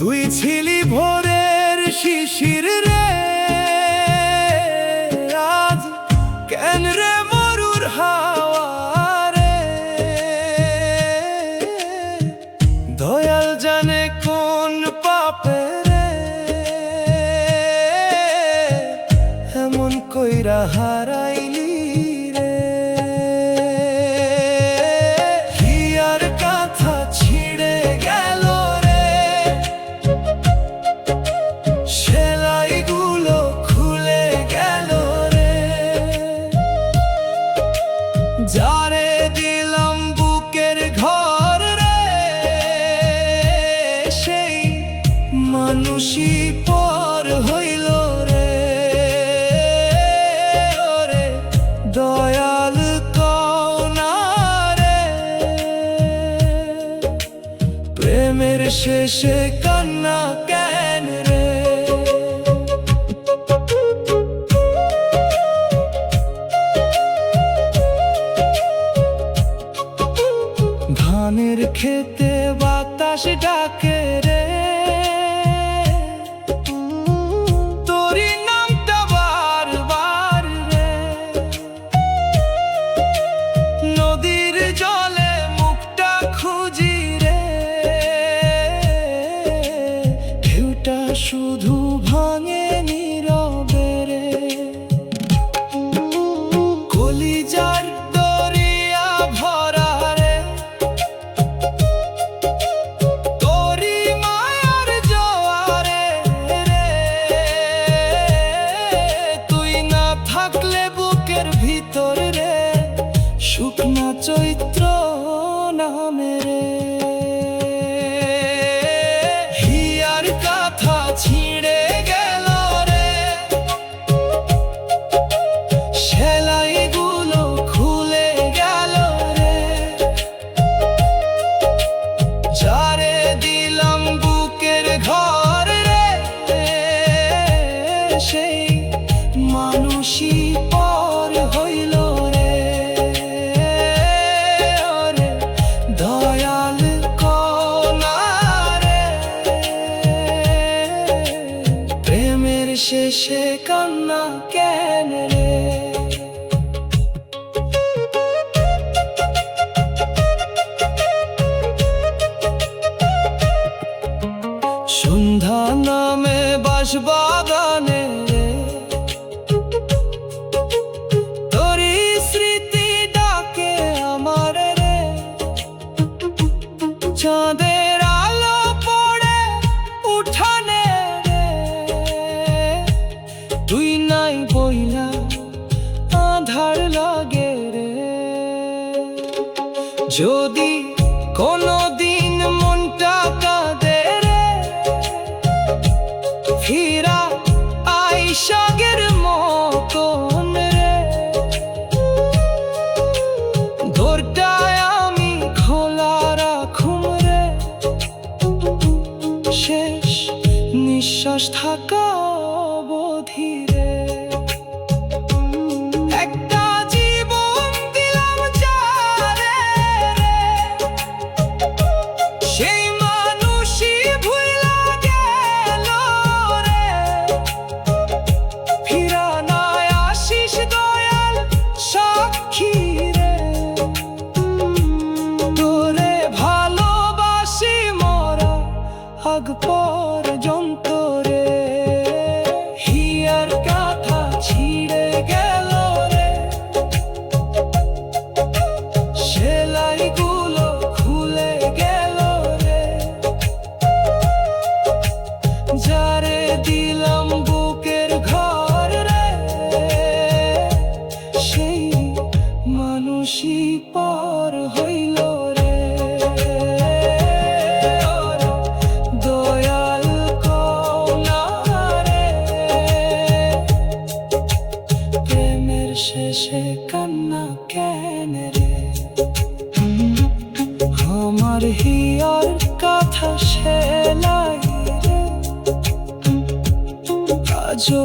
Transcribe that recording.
তুই ছিলি ভোরের শিশির রে, আজ কেন রে মরুর হাওয়া রে। দয়াল জানে কোন পাপে রে এমন কইরা হারাইলি রে। হিয়ার কাঁথা ছিঁড়ে গেল রে, সেলাইগুলো খুলে গেল রে। যারে দিলাম বুকের ঘর রে, সেই মানুষই পর হইল রে। ওরে দয়াল কও না রে, প্রেমের শেষে কান্না কেন রে। ধানের খেতে বাতাস ডাকে রে, তোরি নামটা বারবার রে। নদীর জলে মুখটা খুঁজি রে, ঢেউটা শুধু ভাঙে নীরবে রে। কলিজার দরিয়া ভরা রে, তোরি মায়ার জোয়ারে রে। তুই না থাকলে বুকের ভিতর রে শুকনা চৈত্র নামে রে। হিয়ার কাঁথা ছিঁড়ে গেল রে, সেলাইগুলো খুলে গেল রে। যারে দিলাম বুকের ঘর রে, সেই মানুষই পর হইল রে। ওরে দয়াল কও না রে, প্রেমের শেষে কান্না কেন রে। সন্ধ্যা নামে বাঁশবাগানে রে, তোরি স্মৃতি ডাকে আমার রে। চাঁদের আলো পড়ে উঠানে রে, তুই নাই বইলা আঁধার লাগে রে। যদি কোনদিন মনটা কাঁদে রে, ফিরা আইসাগের মতন রে। দরজায় আমি খোলা রাখুম রে, শেষ নিঃশ্বাস থাকা অবধি রে। একটা জীবন দিলাম যারে রে, সেই মানুষই ভুইলা গেল রে। ফিরা নাই আসিস দয়াল সাক্ষী রে, তোরে ভালোবাসি মরা আগ পর্যন্ত রে। হিয়ার কাঁথা ছিঁড়ে গেল রে, সেলাইগুলো খুলে গেল রে। যারে দিলাম বুকের ঘর রে, সেই মানুষই পর হইল রে। দয়াল কও না রে, প্রেমের শেষে কান্না কেন রে। আমার হিয়ার কাঁথা সেলাই রে, আজও